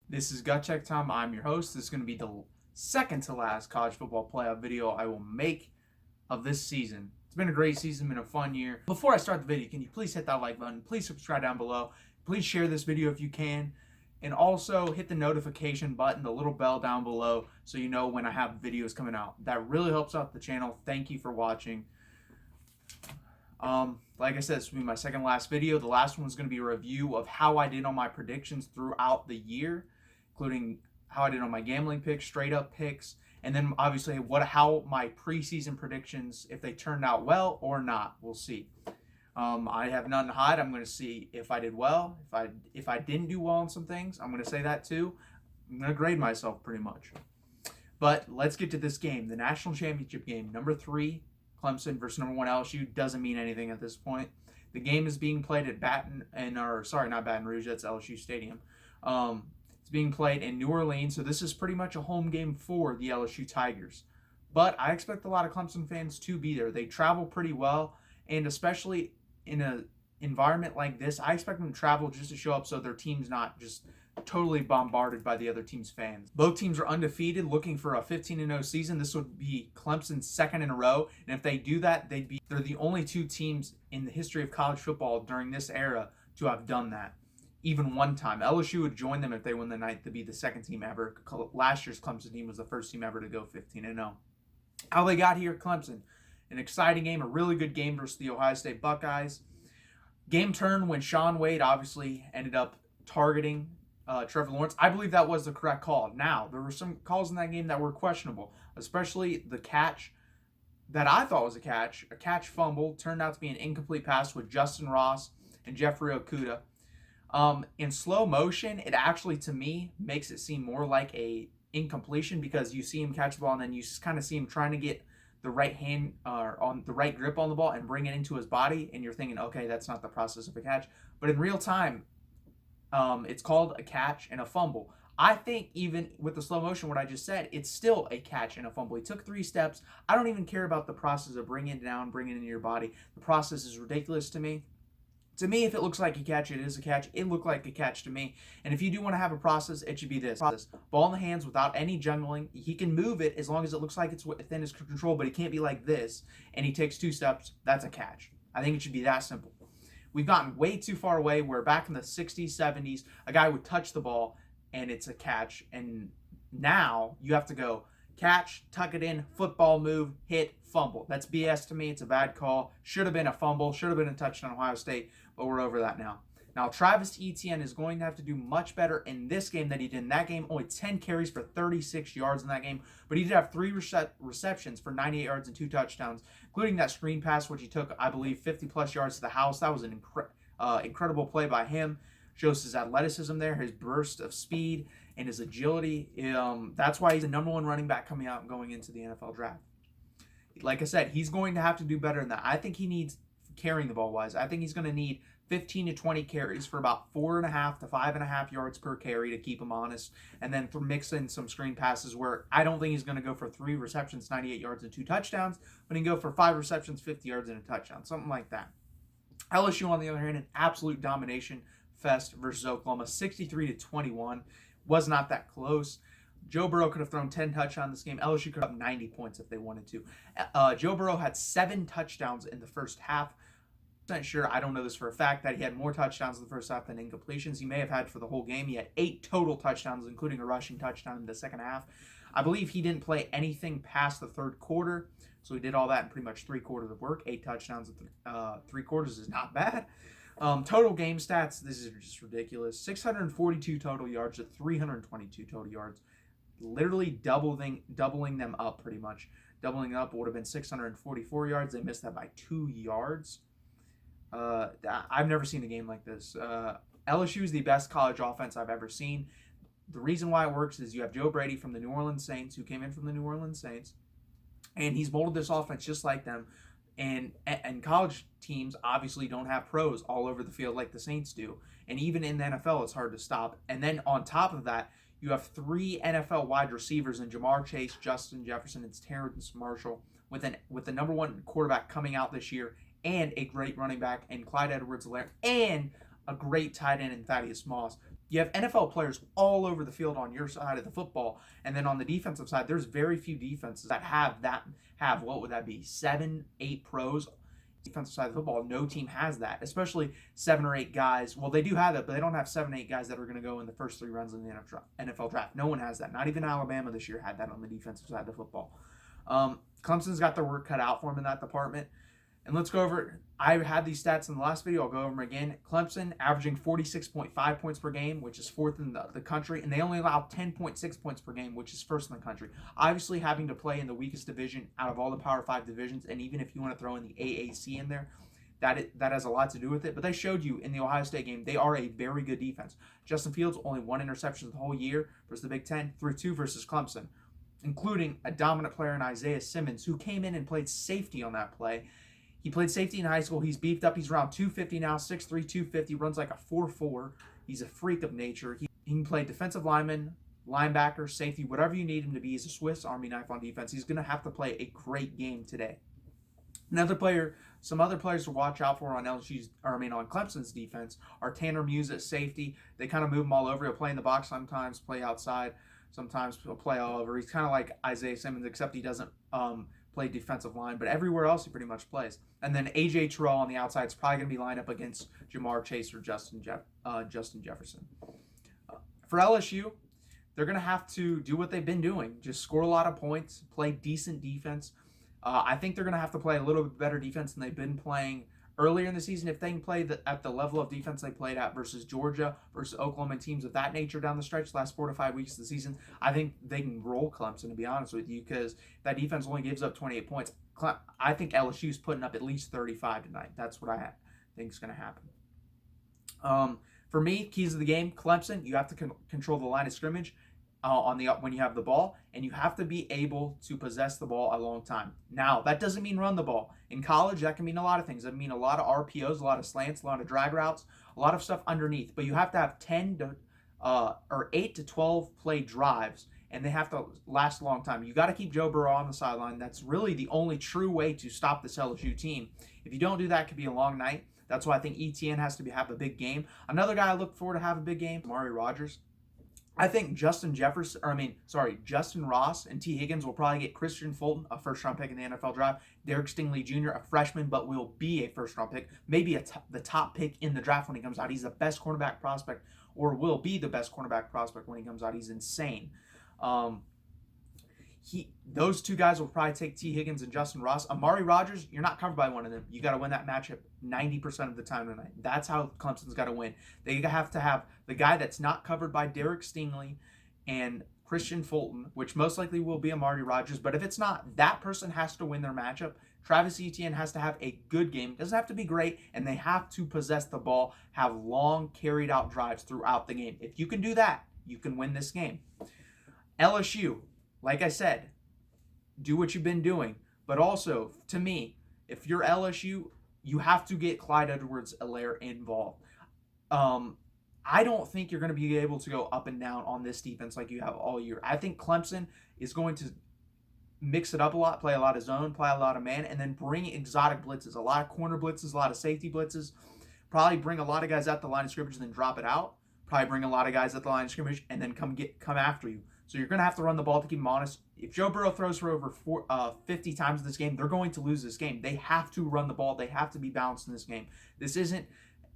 This is Gut Check Time. I'm your host. This is going to be the second to last college football playoff video I will make of this season. It's been a great season, been a fun year. Before I start the video, can you please hit that like button? Please subscribe down below. Please share this video if you can. And also hit the notification button, the little bell down below, so you know when I have videos coming out. That really helps out the channel. Thank you for watching. Like I said, this will be my second last video. The last one was going to be a review of how I did on my predictions throughout the year, including how I did on my gambling picks, straight up picks, and then obviously how my preseason predictions, if they turned out well or not. We'll see. I have nothing to hide. I'm going to see if I did well. If I didn't do well on some things, I'm going to say that too. I'm going to grade myself pretty much. But let's get to this game, the national championship game, number 3. Clemson versus number 1 LSU. Doesn't mean anything at this point. The game is being played at not Baton Rouge, that's LSU Stadium. It's being played in New Orleans, so this is pretty much a home game for the LSU Tigers. But I expect a lot of Clemson fans to be there. They travel pretty well, and especially in an environment like this, I expect them to travel just to show up so their team's not just totally bombarded by the other team's fans. Both teams are undefeated, looking for a 15-0 season. This would be Clemson's second in a row, and if they do that, they're the only 2 teams in the history of college football during this era to have done that. Even one time. LSU would join them if they win the night to be the second team ever. Last year's Clemson team was the first team ever to go 15-0. How they got here, Clemson. An exciting game, a really good game versus the Ohio State Buckeyes. Game turned when Shaun Wade obviously ended up targeting Trevor Lawrence. I believe that was the correct call. Now, there were some calls in that game that were questionable, especially the catch that I thought was a catch fumble, turned out to be an incomplete pass with Justin Ross and Jeffrey Okudah. In slow motion, it actually, to me, makes it seem more like a incompletion because you see him catch the ball and then you kind of see him trying to get the right hand on the right grip on the ball and bring it into his body, and you're thinking, okay, that's not the process of a catch. But in real time, it's called a catch and a fumble. I think even with the slow motion, what I just said, it's still a catch and a fumble. He took 3 steps. I don't even care about the process of bringing it down, bringing it into your body. The process is ridiculous to me. To me, if it looks like a catch, it is a catch. It looked like a catch to me. And if you do want to have a process, it should be this. Ball in the hands without any jungling. He can move it as long as it looks like it's within his control, but it can't be like this. And he takes 2 steps. That's a catch. I think it should be that simple. We've gotten way too far away where back in the 60s, 70s, a guy would touch the ball and it's a catch. And now you have to go catch, tuck it in, football move, hit, fumble. That's BS to me. It's a bad call. Should have been a fumble. Should have been a touchdown Ohio State, but we're over that now. Now, Travis Etienne is going to have to do much better in this game than he did in that game. Only 10 carries for 36 yards in that game, but he did have 3 receptions for 98 yards and 2 touchdowns, including that screen pass, which he took, I believe, 50-plus yards to the house. That was an incredible play by him. Shows his athleticism there, his burst of speed, and his agility. That's why he's the number 1 running back coming out and going into the NFL draft. Like I said, he's going to have to do better than that. I think he needs, carrying the ball wise, I think he's going to need 15 to 20 carries for about 4.5 to 5.5 yards per carry to keep him honest, and then mix in some screen passes where I don't think he's going to go for 3 receptions, 98 yards, and 2 touchdowns, but he can go for 5 receptions, 50 yards, and a touchdown, something like that. LSU, on the other hand, an absolute domination fest versus Oklahoma, 63-21. Was not that close. Joe Burrow could have thrown 10 touchdowns this game. LSU could have 90 points if they wanted to. Joe Burrow had 7 touchdowns in the first half. I'm not sure, I don't know this for a fact, that he had more touchdowns in the first half than incompletions. He may have had for the whole game. He had 8 total touchdowns, including a rushing touchdown in the second half. I believe he didn't play anything past the third quarter, so he did all that in pretty much 3 quarters of work. 8 touchdowns in 3 quarters is not bad. Total game stats, this is just ridiculous. 642 total yards to 322 total yards. Literally doubling them up pretty much. Doubling up would have been 644 yards. They missed that by 2 yards. I've never seen a game like this. LSU is the best college offense I've ever seen. The reason why it works is you have Joe Brady from the New Orleans Saints, who came in from the New Orleans Saints, and he's molded this offense just like them. And college teams obviously don't have pros all over the field like the Saints do. And even in the NFL, it's hard to stop. And then on top of that, you have 3 NFL wide receivers in Jamar Chase, Justin Jefferson, and Terrence Marshall, with the number 1 quarterback coming out this year, and a great running back in Clyde Edwards-Helaire, and a great tight end in Thaddeus Moss. You have NFL players all over the field on your side of the football, and then on the defensive side, there's very few defenses that have what would that be, 7, 8 pros defensive side of the football. No team has that, especially 7 or 8 guys. Well, they do have it, but they don't have 7, 8 guys that are going to go in the first 3 rounds of the NFL draft. No one has that. Not even Alabama this year had that on the defensive side of the football. Clemson's got their work cut out for them in that department. And let's go over it. I had these stats in the last video. I'll go over them again. Clemson averaging 46.5 points per game, which is 4th in the country, and they only allow 10.6 points per game, which is 1st in the country. Obviously, having to play in the weakest division out of all the Power 5 divisions, and even if you want to throw in the AAC in there, that has a lot to do with it. But they showed you in the Ohio State game, they are a very good defense. Justin Fields, only 1 interception the whole year versus the Big Ten, threw 2 versus Clemson, including a dominant player in Isaiah Simmons, who came in and played safety on that play. He played safety in high school. He's beefed up. He's around 250 now, 6'3", 250, runs like a 4'4". He's a freak of nature. He can play defensive lineman, linebacker, safety, whatever you need him to be. He's a Swiss Army knife on defense. He's going to have to play a great game today. Some other players to watch out for on Clemson's defense are Tanner Muse at safety. They kind of move him all over. He'll play in the box sometimes, play outside. Sometimes he'll play all over. He's kind of like Isaiah Simmons, except he doesn't play defensive line, but everywhere else he pretty much plays. And then A.J. Terrell on the outside is probably going to be lined up against Jamar Chase or Justin Jefferson. For LSU, they're going to have to do what they've been doing. Just score a lot of points, play decent defense. I think they're going to have to play a little bit better defense than they've been playing earlier in the season. If they can play at the level of defense they played at versus Georgia, versus Oklahoma, and teams of that nature down the stretch, the last 4 to 5 weeks of the season, I think they can roll Clemson, to be honest with you, because that defense only gives up 28 points. I think LSU's putting up at least 35 tonight. That's what I think is going to happen. For me, keys of the game, Clemson, you have to control the line of scrimmage when you have the ball, and you have to be able to possess the ball a long time. Now, that doesn't mean run the ball. In college, that can mean a lot of things. That can mean a lot of RPOs, a lot of slants, a lot of drag routes, a lot of stuff underneath. But you have to have 8 to 12 play drives, and they have to last a long time. You got to keep Joe Burrow on the sideline. That's really the only true way to stop this LSU team. If you don't do that, it could be a long night. That's why I think ETN has to have a big game. Another guy I look forward to have a big game, Amari Rodgers. I think Justin Ross and T. Higgins will probably get Christian Fulton, a first-round pick in the NFL draft. Derek Stingley Jr., a freshman, but will be a first-round pick. Maybe the top pick in the draft when he comes out. He's the best cornerback prospect, or will be the best cornerback prospect when he comes out. He's insane. Those 2 guys will probably take T. Higgins and Justin Ross. Amari Rodgers, you're not covered by one of them. You got to win that matchup 90% of the time tonight. That's how Clemson's got to win. They have to have the guy that's not covered by Derek Stingley and Christian Fulton, which most likely will be Amari Rodgers. But if it's not, that person has to win their matchup. Travis Etienne has to have a good game. Doesn't have to be great, and they have to possess the ball, have long carried out drives throughout the game. If you can do that, you can win this game. LSU, like I said, do what you've been doing. But also, to me, if you're LSU, you have to get Clyde Edwards-Helaire involved. I don't think you're going to be able to go up and down on this defense like you have all year. I think Clemson is going to mix it up a lot, play a lot of zone, play a lot of man, and then bring exotic blitzes, a lot of corner blitzes, a lot of safety blitzes. Probably bring a lot of guys at the line of scrimmage and then drop it out. Probably bring a lot of guys at the line of scrimmage and then come after you. So you're going to have to run the ball to keep them honest. If Joe Burrow throws for over 50 times this game, they're going to lose this game. They have to run the ball. They have to be balanced in this game. This isn't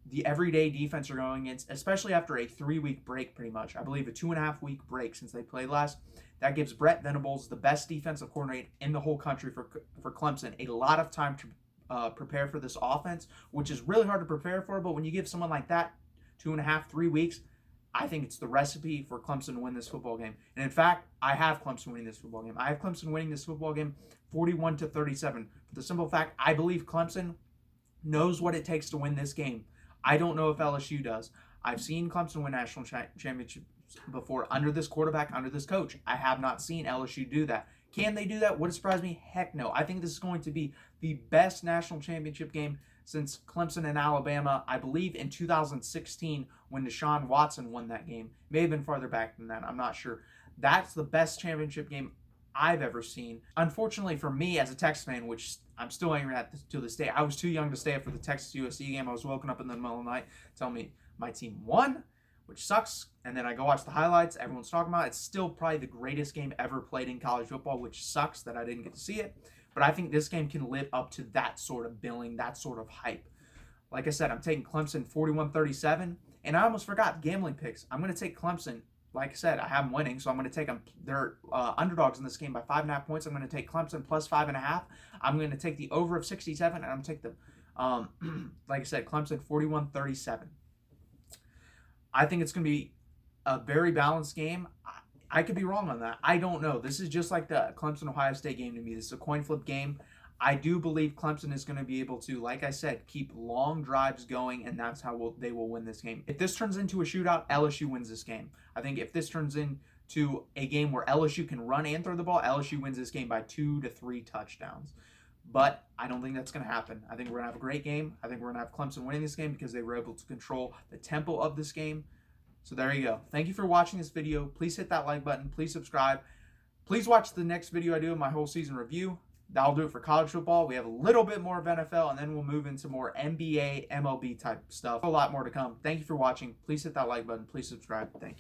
the everyday defense you're going against, especially after a 3-week break pretty much. I believe a 2.5-week break since they played last. That gives Brett Venables, the best defensive coordinator in the whole country for Clemson, a lot of time to prepare for this offense, which is really hard to prepare for. But when you give someone like that 2.5, 3 weeks, I think it's the recipe for Clemson to win this football game. And in fact, I have Clemson winning this football game. I have Clemson winning this football game 41-37. For the simple fact, I believe Clemson knows what it takes to win this game. I don't know if LSU does. I've seen Clemson win national championships before under this quarterback, under this coach. I have not seen LSU do that. Can they do that? Would it surprise me? Heck no. I think this is going to be the best national championship game since Clemson and Alabama, I believe in 2016 when Deshaun Watson won that game. May have been farther back than that. I'm not sure. That's the best championship game I've ever seen. Unfortunately for me as a Texas fan, which I'm still angry at to this day, I was too young to stay up for the Texas USC game. I was woken up in the middle of the night telling me my team won, which sucks. And then I go watch the highlights. Everyone's talking about it. It's still probably the greatest game ever played in college football, which sucks that I didn't get to see it. But I think this game can live up to that sort of billing, that sort of hype. Like I said, I'm taking Clemson 41-37. And I almost forgot gambling picks. I'm going to take Clemson. Like I said, I have them winning, so I'm going to take them. They're underdogs in this game by 5.5 points. I'm going to take Clemson plus 5.5. I'm going to take the over of 67, and I'm going to take the, like I said, Clemson 41-37. I think it's going to be a very balanced game. I could be wrong on that. I don't know. This is just like the Clemson-Ohio State game to me. This is a coin flip game. I do believe Clemson is going to be able to, like I said, keep long drives going, and that's how they will win this game. If this turns into a shootout, LSU wins this game. I think if this turns into a game where LSU can run and throw the ball, LSU wins this game by 2 to 3 touchdowns. But I don't think that's going to happen. I think we're going to have a great game. I think we're going to have Clemson winning this game because they were able to control the tempo of this game. So there you go. Thank you for watching this video. Please hit that like button. Please subscribe. Please watch the next video I do of my whole season review. That'll do it for college football. We have a little bit more of NFL, and then we'll move into more NBA, MLB type stuff. A lot more to come. Thank you for watching. Please hit that like button. Please subscribe. Thank you.